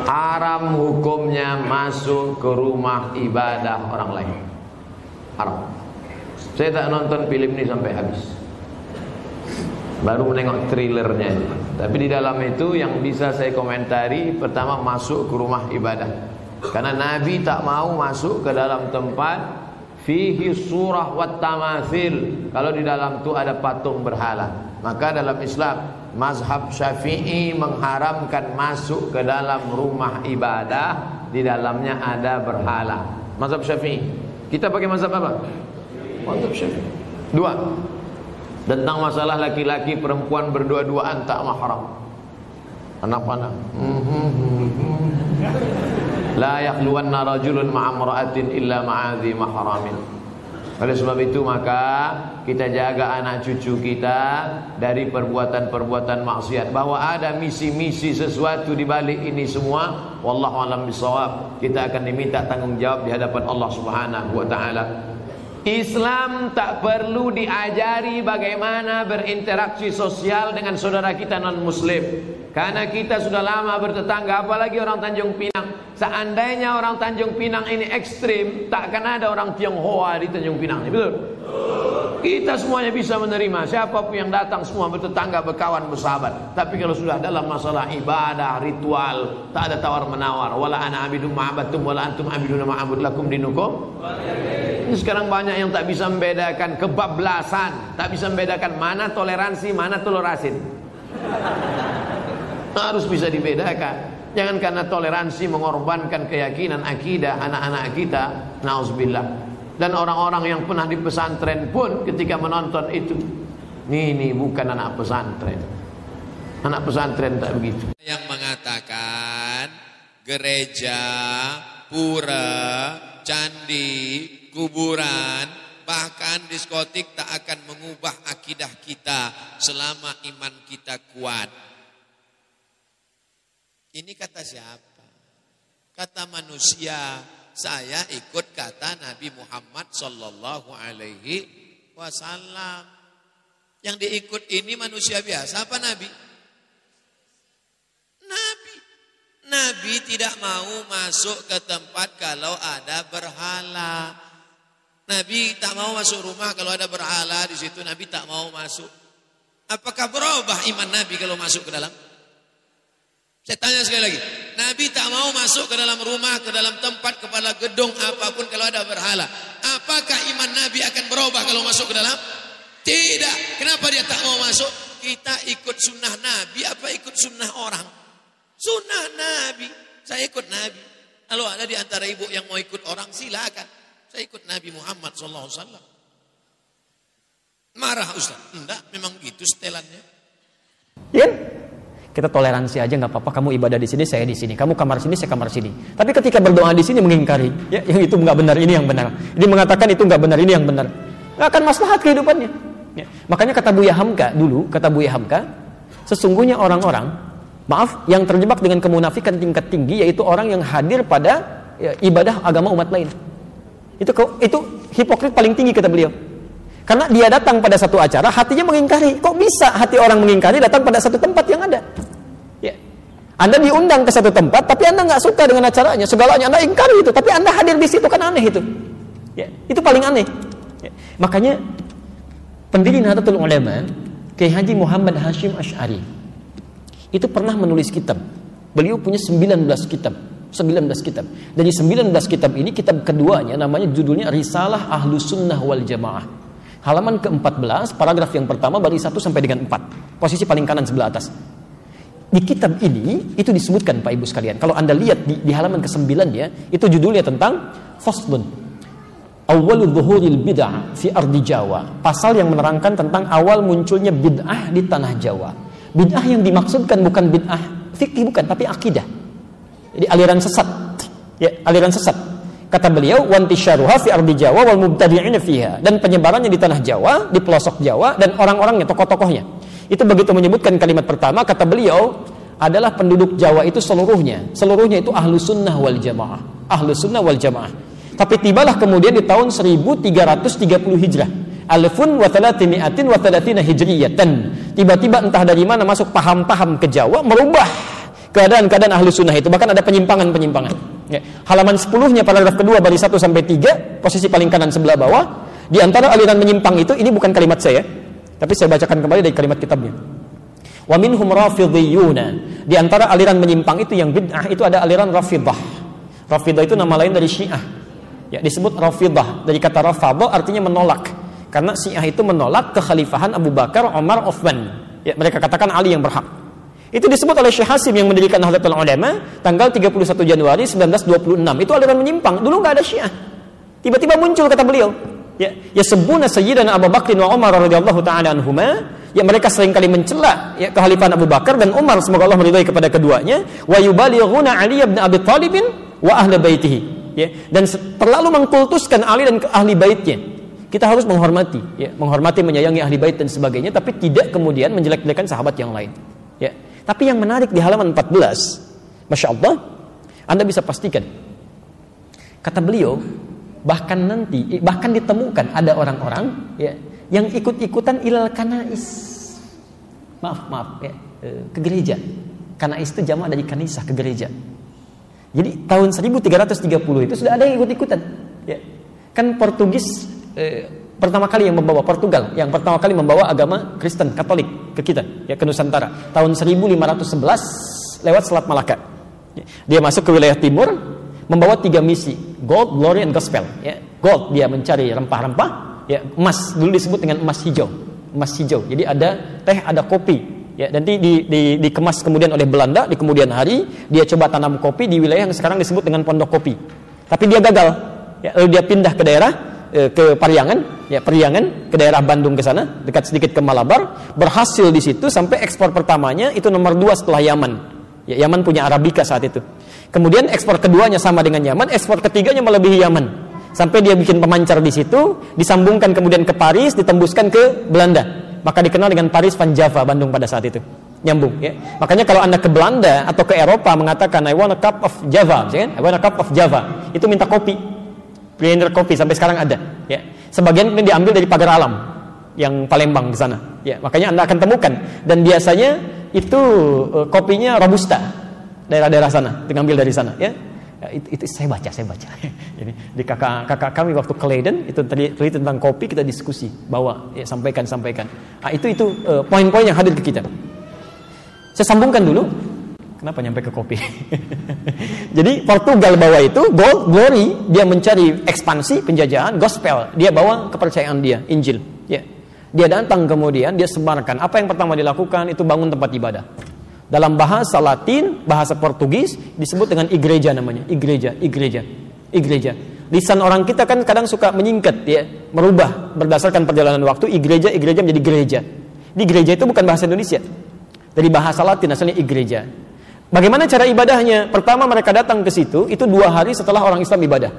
haram hukumnya masuk ke rumah ibadah orang lain. Haram. Saya tak nonton film ini sampai habis, baru menengok trailernya. Tapi di dalam itu yang bisa saya komentari, pertama masuk ke rumah ibadah, karena Nabi tak mau masuk ke dalam tempat fihi surah wat tamathil, kalau di dalam itu ada patung berhala. Maka dalam Islam mazhab Syafi'i mengharamkan masuk ke dalam rumah ibadah di dalamnya ada berhala. Mazhab Syafi'i. Kita pakai mazhab apa? Mazhab Syafi'i. Dua, tentang masalah laki-laki perempuan berdua-duaan tak mahram. Anak panah. La yakhluwanna rajulun ma'amra'atin illa ma'adhi mahramin. Oleh sebab itu maka kita jaga anak cucu kita dari perbuatan-perbuatan maksiat. Bahwa ada misi-misi sesuatu di balik ini semua, wallahu a'lam bishawab, kita akan diminta tanggung jawab di hadapan Allah Subhanahu wa taala. Islam tak perlu diajari bagaimana berinteraksi sosial dengan saudara kita non muslim, karena kita sudah lama bertetangga, apalagi orang Tanjung Pinang. Seandainya orang Tanjung Pinang ini ekstrim, tak akan ada orang Tionghoa di Tanjung Pinang, betul? Kita semuanya bisa menerima, siapapun yang datang semua bertetangga, berkawan, bersahabat. Tapi kalau sudah dalam masalah ibadah, ritual, tak ada tawar menawar. Wala ana abidum ma'abattum wala antum abiduna ma'abud lakum dinukum. Ini sekarang banyak yang tak bisa membedakan, kebablasan, tak bisa membedakan mana toleransi, mana tolerasin. Harus bisa dibedakan. Jangan karena toleransi mengorbankan keyakinan akidah anak-anak kita. Nauzubillah. Dan orang-orang yang pernah di pesantren pun ketika menonton itu, ini bukan anak pesantren. Anak pesantren tak begitu. Yang mengatakan gereja, pura, candi, kuburan, bahkan diskotik tak akan mengubah akidah kita selama iman kita kuat. Ini kata siapa? Kata manusia. Saya ikut kata Nabi Muhammad sallallahu alaihi wasallam. Yang diikut ini manusia biasa apa Nabi? Nabi. Nabi tidak mau masuk ke tempat kalau ada berhala. Nabi tak mau masuk rumah kalau ada berhala di situ. Nabi tak mau masuk. Apakah berubah iman Nabi kalau masuk ke dalam? Saya tanya sekali lagi, Nabi tak mau masuk ke dalam rumah, ke dalam tempat, kepada gedung apapun kalau ada berhala. Apakah iman Nabi akan berubah kalau masuk ke dalam? Tidak. Kenapa dia tak mau masuk? Kita ikut sunnah Nabi apa ikut sunnah orang? Sunnah Nabi. Saya ikut Nabi. Kalau ada di antara ibu yang mau ikut orang, silakan. Saya ikut Nabi Muhammad SAW. Marah Ustaz? Enggak, memang gitu setelannya. Ya? Kita toleransi aja, nggak apa-apa. Kamu ibadah di sini, saya di sini. Kamu kamar sini, saya kamar sini. Tapi ketika berdoa di sini mengingkari, ya, yang itu nggak benar, ini yang benar. Ini mengatakan itu nggak benar, ini yang benar. Nggak akan maslahat kehidupannya. Ya. Makanya kata Buya Hamka dulu, kata Buya Hamka, sesungguhnya orang-orang, maaf, yang terjebak dengan kemunafikan tingkat tinggi, yaitu orang yang hadir pada ibadah agama umat lain. Itu hipokrit paling tinggi kata beliau. Karena dia datang pada satu acara, hatinya mengingkari. Kok bisa hati orang mengingkari datang pada satu tempat yang ada? Ya. Anda diundang ke satu tempat, tapi Anda nggak suka dengan acaranya, segalanya Anda ingkari itu, tapi Anda hadir di situ, kan aneh itu. Ya. Itu paling aneh. Ya. Makanya pendiri Nahdlatul Ulama, Kiai Haji Muhammad Hashim Asy'ari, itu pernah menulis kitab. Beliau punya 19 kitab. 19 kitab. Dari 19 kitab ini, kitab keduanya namanya judulnya Risalah Ahlus Sunnah wal Jamaah. Halaman ke-14, paragraf yang pertama, baris 1 sampai dengan 4. Posisi paling kanan sebelah atas. Di kitab ini, itu disebutkan Pak Ibu sekalian. Kalau Anda lihat di halaman ke-9 ya, itu judulnya tentang Faslun. Awwalu dhuhuril bid'ah fi ardi Jawa. Pasal yang menerangkan tentang awal munculnya bid'ah di tanah Jawa. Bid'ah yang dimaksudkan bukan bid'ah fikih, bukan, tapi akidah. Jadi aliran sesat. Ya, aliran sesat. Kata beliau, wantisyaruha fi ardi Jawa wal mubtadi'ina fiha, dan penyebarannya di tanah Jawa, di pelosok Jawa, dan orang-orangnya, tokoh-tokohnya. Itu begitu menyebutkan kalimat pertama, kata beliau, adalah penduduk Jawa itu seluruhnya. Seluruhnya itu Ahlus Sunnah wal Jamaah. Ahlus Sunnah wal Jamaah. Tapi tibalah kemudian di tahun 1330 Hijrah. Alfun wa thalathimi'atin wa thalathina hijriyatan. Tiba-tiba entah dari mana masuk paham-paham ke Jawa, merubah keadaan-keadaan ahlu sunnah itu, bahkan ada penyimpangan-penyimpangan. Ya. Halaman 10-nya paragraf kedua baris 1 sampai 3, posisi paling kanan sebelah bawah, di antara aliran menyimpang itu, ini bukan kalimat saya, tapi saya bacakan kembali dari kalimat kitabnya. Wa minhum rafidhiyuna. Di antara aliran menyimpang itu yang bid'ah itu ada aliran Rafidah. Rafidah itu nama lain dari Syiah. Ya, disebut Rafidah dari kata rafadha artinya menolak. Karena Syiah itu menolak kekhalifahan Abu Bakar, Umar, Uthman. Ya, mereka katakan Ali yang berhak. Itu disebut oleh Syekh Hasim yang mendirikan Nahdlatul Ulama tanggal 31 Januari 1926. Itu aliran menyimpang. Dulu enggak ada Syiah. Tiba-tiba muncul kata beliau. Ya sebuna Sayyidina Abu Bakr wa Umar radhiyallahu taala anhuma. Ya mereka seringkali mencela ya kekhalifahan Abu Bakar dan Umar, semoga Allah meridai kepada keduanya. Wa yubalighuna Ali bin Abi Thalib wa ahli baitihi. Ya, dan terlalu mengkultuskan Ali dan ahli baitnya. Kita harus menghormati, ya, menghormati, menyayangi ahli bait dan sebagainya, tapi tidak kemudian menjelek-jelekan sahabat yang lain. Ya. Tapi yang menarik di halaman 14, Masya Allah, Anda bisa pastikan, kata beliau, bahkan ditemukan ada orang-orang ya, yang ikut-ikutan ilal kanais. Maaf ya, ke gereja. Kanais itu jamak dari kanisah, ke gereja. Jadi tahun 1330 itu sudah ada yang ikut-ikutan. Ya. Kan Portugis pertama kali yang membawa Portugal, yang pertama kali membawa agama Kristen Katolik ke kita, ya, ke Nusantara. Tahun 1511 lewat Selat Malaka. Ya. Dia masuk ke wilayah timur, membawa 3 misi, gold, glory, and gospel. Ya. Gold, dia mencari rempah-rempah. Ya, emas dulu disebut dengan emas hijau. Emas hijau. Jadi ada teh, ada kopi. Ya, nanti dikemas kemudian oleh Belanda di kemudian hari, dia coba tanam kopi di wilayah yang sekarang disebut dengan Pondok Kopi. Tapi dia gagal. Ya, lalu dia pindah ke daerah ke Pariangan, ya Pariangan, ke daerah Bandung ke sana, dekat sedikit ke Malabar, berhasil di situ sampai ekspor pertamanya itu nomor 2 setelah Yaman. Ya, Yaman punya Arabica saat itu. Kemudian ekspor keduanya sama dengan Yaman, ekspor ketiganya melebihi Yaman. Sampai dia bikin pemancar di situ, disambungkan kemudian ke Paris, ditembuskan ke Belanda. Maka dikenal dengan Paris Van Java, Bandung pada saat itu. Nyambung, ya. Makanya kalau Anda ke Belanda atau ke Eropa mengatakan I want a cup of Java, kan? I want a cup of Java, itu minta kopi. Blender kopi sampai sekarang ada, ya. Sebagian ini diambil dari Pagar Alam yang Palembang di sana, ya. Makanya Anda akan temukan, dan biasanya itu kopinya Robusta, daerah-daerah sana, diambil dari sana, ya. Itu saya baca. Jadi di kakak kami waktu ke Leiden itu tadi tentang kopi, kita diskusi, bawa, ya, sampaikan. Nah, itu poin-poin yang hadir ke kita. Saya sambungkan dulu. Kenapa nyampe ke kopi? Jadi Portugal bawa itu gold, glory, dia mencari ekspansi, penjajahan, gospel, dia bawa kepercayaan dia, Injil. Ya. Dia datang kemudian dia sebarkan. Apa yang pertama dilakukan itu bangun tempat ibadah. Dalam bahasa Latin, bahasa Portugis disebut dengan igreja namanya, igreja. Lisan orang kita kan kadang suka menyingkat, ya, merubah berdasarkan perjalanan waktu. Igreja menjadi gereja. Di gereja itu bukan bahasa Indonesia, dari bahasa Latin asalnya igreja. Bagaimana cara ibadahnya? Pertama mereka datang ke situ, itu 2 hari setelah orang Islam ibadah.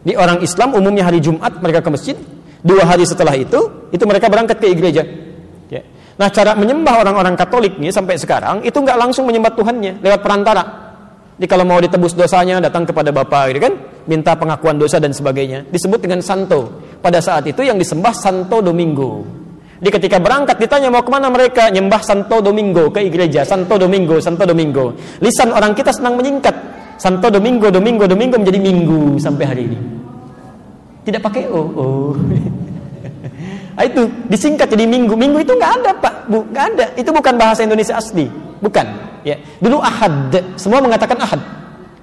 Di orang Islam umumnya hari Jumat mereka ke masjid, 2 hari setelah itu mereka berangkat ke gereja. Ya. Nah, cara menyembah orang-orang Katolik nih sampai sekarang itu nggak langsung menyembah Tuhannya, lewat perantara. Jadi kalau mau ditebus dosanya datang kepada Bapa, gitu kan, minta pengakuan dosa dan sebagainya. Disebut dengan Santo. Pada saat itu yang disembah Santo Domingo. Di ketika berangkat ditanya mau kemana mereka, nyembah Santo Domingo, ke gereja. Santo Domingo. Lisan orang kita senang menyingkat. Santo Domingo menjadi minggu sampai hari ini. Tidak pakai o. Nah, itu disingkat jadi minggu. Minggu itu nggak ada, Pak. Nggak ada. Itu bukan bahasa Indonesia asli. Bukan. Ya. Dulu Ahad. Semua mengatakan Ahad.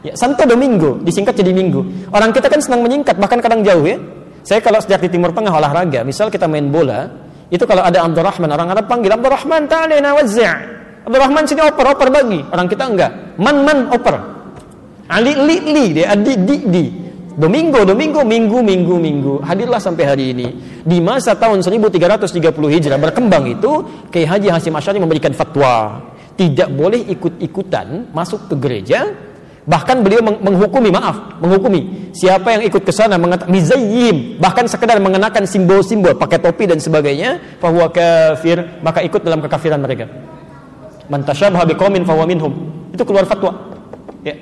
Ya. Santo Domingo disingkat jadi minggu. Orang kita kan senang menyingkat, bahkan kadang jauh, ya. Saya kalau sejak di Timur Tengah olahraga, misal kita main bola, itu kalau ada Abdurrahman, orang Arab panggil Abdurrahman, ta'alina wazzi'. Abdurrahman sini oper bagi. Orang kita enggak. Man oper. Ali li dia di. Domingo, minggu. Hadirlah sampai hari ini. Di masa tahun 1330 Hijrah berkembang itu, Kiai Haji Hasyim Asy'ari memberikan fatwa, tidak boleh ikut-ikutan masuk ke gereja. Bahkan beliau menghukumi siapa yang ikut ke sana mizayyim, bahkan sekedar mengenakan simbol-simbol, pakai topi dan sebagainya, fahuwa kafir, maka ikut dalam kekafiran mereka. Man tasyabaha biqaumin fahuwa minhum. Itu keluar fatwa. Ya.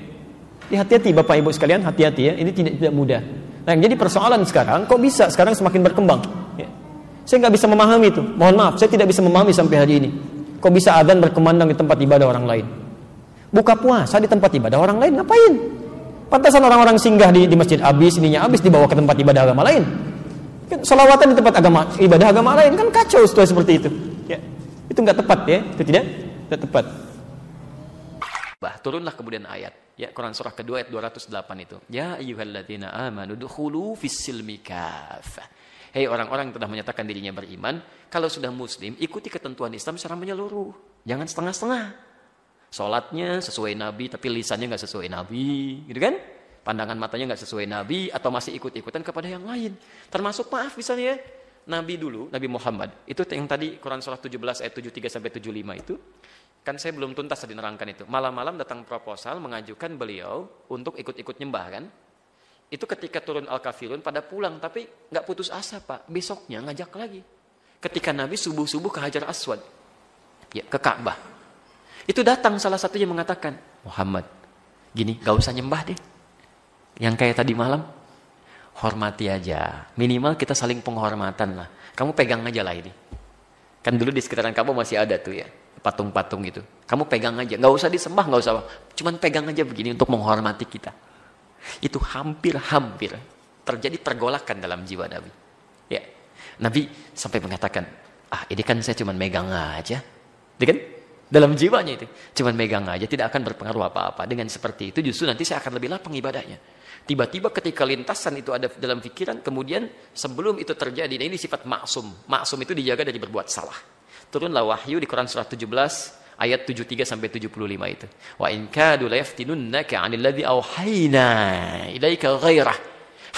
Hati-hati Bapak Ibu sekalian, hati-hati ya. Ini tidak mudah. Nah, yang jadi persoalan sekarang, kok bisa sekarang semakin berkembang? Ya. Saya nggak bisa memahami itu. Mohon maaf, saya tidak bisa memahami sampai hari ini. Kok bisa adzan berkumandang di tempat ibadah orang lain? Buka puasa di tempat ibadah orang lain, ngapain? Pantasan orang-orang singgah di masjid habis, ininya habis, dibawa ke tempat ibadah agama lain. Kan sholawatan di tempat ibadah agama lain, kan kacau situasi seperti itu. Ya, itu nggak tepat ya, itu tidak tepat. Turunlah kemudian ayat, ya, Quran surah kedua ayat 208 itu. Ya ayyuhalladzina amanu dukhulu fis-silmi kafah. Hei orang-orang yang telah menyatakan dirinya beriman, kalau sudah muslim, ikuti ketentuan Islam secara menyeluruh. Jangan setengah-setengah. Sholatnya sesuai Nabi, tapi lisannya nggak sesuai Nabi, gitu kan? Pandangan matanya nggak sesuai Nabi, atau masih ikut-ikutan kepada yang lain. Termasuk maaf misalnya, Nabi dulu, Nabi Muhammad, itu yang tadi Quran surah 17 ayat 73-75 itu, kan saya belum tuntas tadi nerangkan itu. Malam-malam datang proposal mengajukan beliau untuk ikut-ikut nyembah kan? Itu ketika turun Al-Kafirun pada pulang, tapi nggak putus asa Pak. Besoknya ngajak lagi. Ketika Nabi subuh-subuh ke Hajar Aswad, ya, ke Ka'bah. Itu datang salah satunya mengatakan, Muhammad, gini, gak usah nyembah deh. Yang kayak tadi malam, hormati aja. Minimal kita saling penghormatan lah. Kamu pegang aja lah ini. Kan dulu di sekitaran Ka'bah masih ada tuh ya, patung-patung gitu. Kamu pegang aja, gak usah disembah, gak usah. Cuman pegang aja begini untuk menghormati kita. Itu hampir-hampir terjadi pergolakan dalam jiwa Nabi. Ya, Nabi sampai mengatakan, ini kan saya cuman megang aja. Dia kan? Dalam jiwanya itu, cuman megang aja, tidak akan berpengaruh apa-apa. Dengan seperti itu justru nanti saya akan lebih lapang ibadahnya. Tiba-tiba ketika lintasan itu ada dalam pikiran, kemudian sebelum itu terjadi, nah ini sifat maksum. Maksum itu dijaga dari berbuat salah. Turunlah wahyu di Quran surah 17 ayat 73-75 itu. Wa in kadu la yaftinunnaka 'anil ladzi auhayna ilaika ghairah.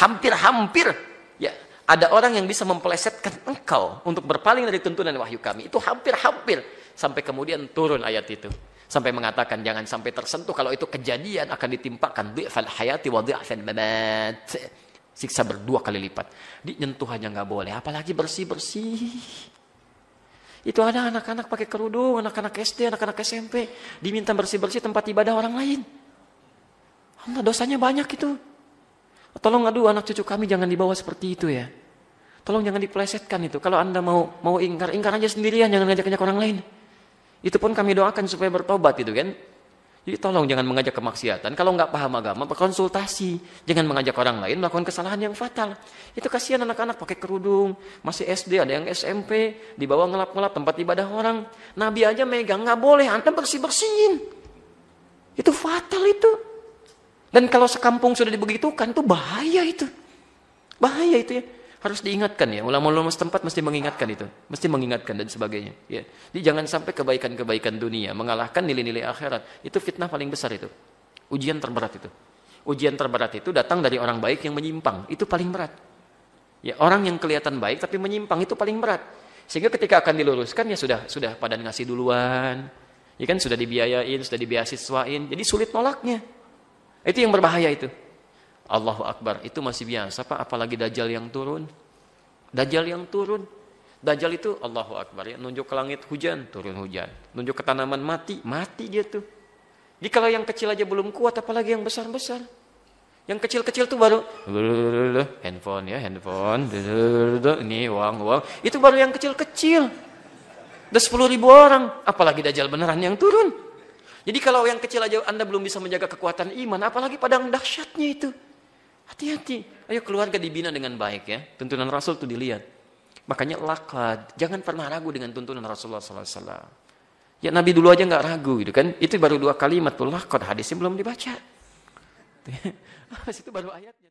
Hampir-hampir ya ada orang yang bisa mempelesetkan engkau untuk berpaling dari tuntunan wahyu kami. Itu hampir-hampir. Sampai kemudian turun ayat itu. Sampai mengatakan jangan sampai tersentuh. Kalau itu kejadian akan ditimpakan dhi'fal hayati wa dhi'fal mamat. Siksa berdua kali lipat. Nyentuhannya nggak boleh. Apalagi bersih-bersih. Itu ada anak-anak pakai kerudung. Anak-anak SD, anak-anak SMP. Diminta bersih-bersih tempat ibadah orang lain. Allah, dosanya banyak itu. Tolong aduh anak cucu kami jangan dibawa seperti itu ya. Tolong jangan dipelesetkan itu. Kalau Anda mau ingkar aja sendirian. Jangan ngajak-ngajak orang lain. Itu pun kami doakan supaya bertobat itu kan. Jadi tolong jangan mengajak kemaksiatan. Kalau nggak paham agama, berkonsultasi. Jangan mengajak orang lain melakukan kesalahan yang fatal. Itu kasihan anak-anak pakai kerudung. Masih SD, ada yang SMP. Dibawa ngelap-ngelap tempat ibadah orang. Nabi aja megang, nggak boleh. Anda bersih-bersihin. Itu fatal itu. Dan kalau sekampung sudah dibegitukan, itu bahaya itu. Bahaya itu ya. Harus diingatkan ya, ulama-ulama setempat mesti mengingatkan itu, mesti mengingatkan dan sebagainya. Ya. Jadi jangan sampai kebaikan-kebaikan dunia mengalahkan nilai-nilai akhirat. Itu fitnah paling besar itu, ujian terberat itu. Ujian terberat itu datang dari orang baik yang menyimpang, itu paling berat. Ya, orang yang kelihatan baik tapi menyimpang itu paling berat. Sehingga ketika akan diluruskan ya sudah pada ngasih duluan, ya kan sudah dibiayain, sudah dibeasiswain, jadi sulit nolaknya. Itu yang berbahaya itu. Allahu Akbar, itu masih biasa Pak, apalagi Dajjal yang turun. Dajjal yang turun. Dajjal itu Allahu Akbar ya, nunjuk ke langit hujan, turun hujan. Nunjuk ke tanaman mati dia tuh. Jadi kalau yang kecil aja belum kuat, apalagi yang besar-besar. Yang kecil-kecil tuh baru handphone, ini uang. Itu baru yang kecil-kecil. Udah 10.000 orang, apalagi Dajjal beneran yang turun. Jadi kalau yang kecil aja Anda belum bisa menjaga kekuatan iman, apalagi padang dahsyatnya itu. Hati-hati. Ayo keluarga dibina dengan baik ya. Tuntunan Rasul itu dilihat. Makanya lakad. Jangan pernah ragu dengan tuntunan Rasulullah SAW. Ya Nabi dulu aja nggak ragu gitu kan. Itu baru 2 kalimat tuh lakad. Hadisnya belum dibaca. Itu baru ayatnya.